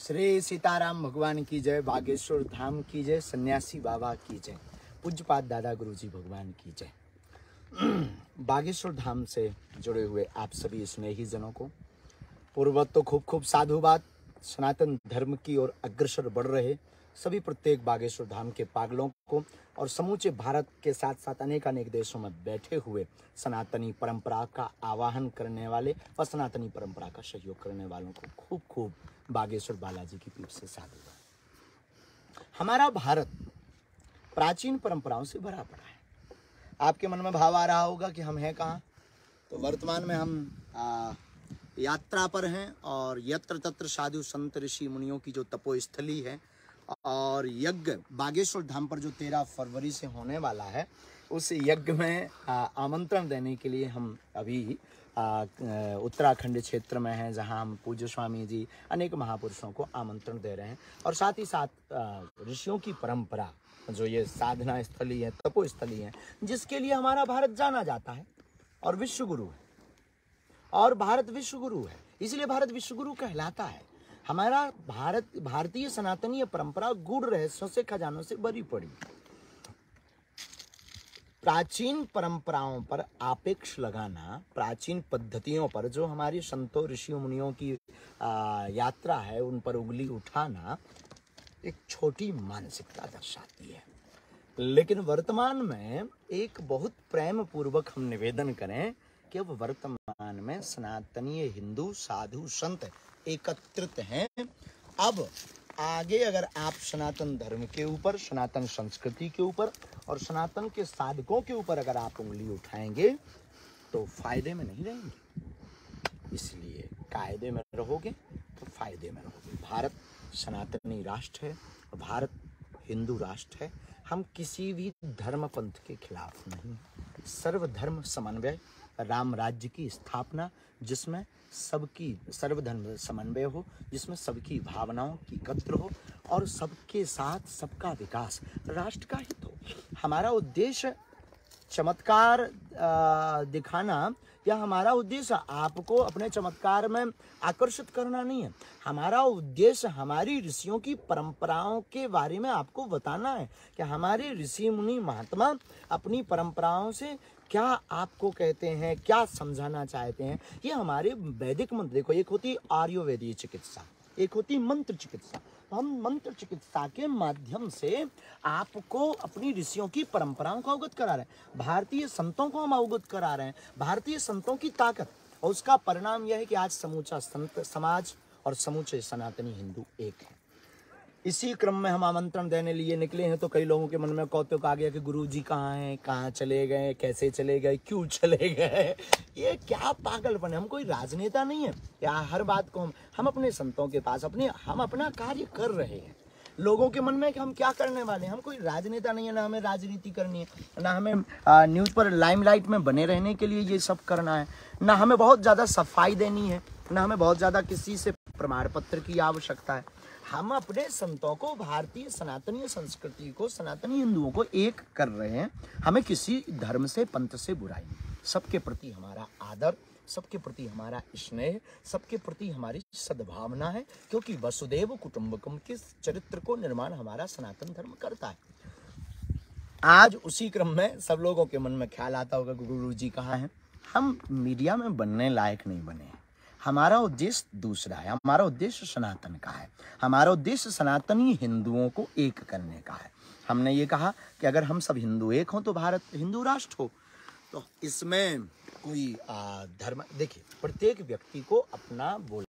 श्री सीताराम भगवान की जय, बागेश्वर धाम की जय, सन्यासी बाबा की जय, पूज्यपाद दादा गुरुजी भगवान की जय। बागेश्वर धाम से जुड़े हुए आप सभी स्नेही जनों को पूर्ववत तो खूब खूब साधुवाद। सनातन धर्म की ओर अग्रसर बढ़ रहे सभी प्रत्येक बागेश्वर धाम के पागलों को और समूचे भारत के साथ साथ अनेक देशों में बैठे हुए सनातनी परंपरा का आवाहन करने वाले और सनातनी परंपरा का सहयोग करने वालों को खूब खूब बागेश्वर बालाजी की पीठ से साधुवाद। हमारा भारत प्राचीन परंपराओं से भरा पड़ा है। आपके मन में भाव आ रहा होगा कि हम हैं कहाँ। तो वर्तमान में हम यात्रा पर हैं और यत्र तत्र साधु संत ऋषि मुनियों की जो तपोस्थली है और यज्ञ बागेश्वर धाम पर जो 13 फरवरी से होने वाला है, उस यज्ञ में आमंत्रण देने के लिए हम अभी उत्तराखंड क्षेत्र में हैं, जहां हम पूज्य स्वामी जी अनेक महापुरुषों को आमंत्रण दे रहे हैं और साथ ही साथ ऋषियों की परंपरा जो ये साधना स्थली है, तपोस्थली है, जिसके लिए हमारा भारत जाना जाता है और विश्वगुरु है और भारत विश्वगुरु है, इसलिए भारत विश्वगुरु कहलाता है। हमारा भारतीय सनातनीय परंपरा गूढ़ रहस्यों से खजानों से भरी पड़ी। प्राचीन परंपराओं पर आपेक्ष लगाना, प्राचीन पद्धतियों पर जो हमारी संतों ऋषियों मुनियों की यात्रा है, उन पर उंगली उठाना एक छोटी मानसिकता दर्शाती है। लेकिन वर्तमान में एक बहुत प्रेम पूर्वक हम निवेदन करें कि अब वर्तमान में सनातनीय हिंदू साधु संत एकत्रित हैं। अब आगे अगर आप सनातन धर्म के ऊपर, सनातन संस्कृति के ऊपर और सनातन के साधकों के ऊपर अगर आप उंगली उठाएंगे तो फायदे में नहीं रहेंगे। इसलिए कायदे में रहोगे तो फायदे में रहोगे। भारत सनातनी राष्ट्र है, भारत हिंदू राष्ट्र है। हम किसी भी धर्म पंथ के खिलाफ नहीं। सर्वधर्म समन्वय, राम राज्य की स्थापना, जिसमें सबकी सर्वधर्म समन्वय हो, जिसमें सबकी भावनाओं की कद्र हो और सबके साथ सबका विकास, राष्ट्र का हित हो। हमारा उद्देश्य चमत्कार दिखाना या हमारा उद्देश्य आपको अपने चमत्कार में आकर्षित करना नहीं है। हमारा उद्देश्य हमारी ऋषियों की परंपराओं के बारे में आपको बताना है कि हमारे ऋषि मुनि महात्मा अपनी परंपराओं से क्या आपको कहते हैं, क्या समझाना चाहते हैं। ये हमारे वैदिक मंत्र, देखो, एक होती आयुर्वेदीय चिकित्सा, एक होती मंत्र चिकित्सा। तो हम मंत्र चिकित्सा के माध्यम से आपको अपनी ऋषियों की परंपराओं को अवगत करा रहे हैं, भारतीय संतों को हम अवगत करा रहे हैं, भारतीय संतों की ताकत। और उसका परिणाम यह है कि आज समूचा संत समाज और समूचे सनातनी हिंदू एक है। इसी क्रम में हम आमंत्रण देने लिए निकले हैं। तो कई लोगों के मन में कौतुक आ गया कि गुरुजी कहाँ हैं, कहाँ चले गए, कैसे चले गए, क्यों चले गए। ये क्या पागलपन है। हम कोई राजनेता नहीं है या हर बात को हम अपने संतों के पास हम अपना कार्य कर रहे हैं। लोगों के मन में कि हम क्या करने वाले हैं। हम कोई राजनेता नहीं है, ना हमें राजनीति करनी है, ना हमें न्यूज़ पर लाइमलाइट में बने रहने के लिए ये सब करना है, ना हमें बहुत ज़्यादा सफाई देनी है, ना हमें बहुत ज़्यादा किसी से प्रमाण पत्र की आवश्यकता है। हम अपने संतों को, भारतीय सनातनीय संस्कृति को, सनातनी हिंदुओं को एक कर रहे हैं। हमें किसी धर्म से, पंथ से बुराई नहीं। सबके प्रति हमारा आदर, सबके प्रति हमारा स्नेह, सबके प्रति हमारी सद्भावना है, क्योंकि वसुदेव कुटुंबकम के चरित्र को निर्माण हमारा सनातन धर्म करता है। आज उसी क्रम में सब लोगों के मन में ख्याल आता होगा गुरु जी कहाँ हैं। हम मीडिया में बनने लायक नहीं बने हैं। हमारा उद्देश्य दूसरा है। हमारा उद्देश्य सनातन का है। हमारा उद्देश्य सनातनी हिंदुओं को एक करने का है। हमने ये कहा कि अगर हम सब हिंदू एक हों तो भारत हिंदू राष्ट्र हो। तो इसमें कोई धर्म, देखिए, प्रत्येक व्यक्ति को अपना बोल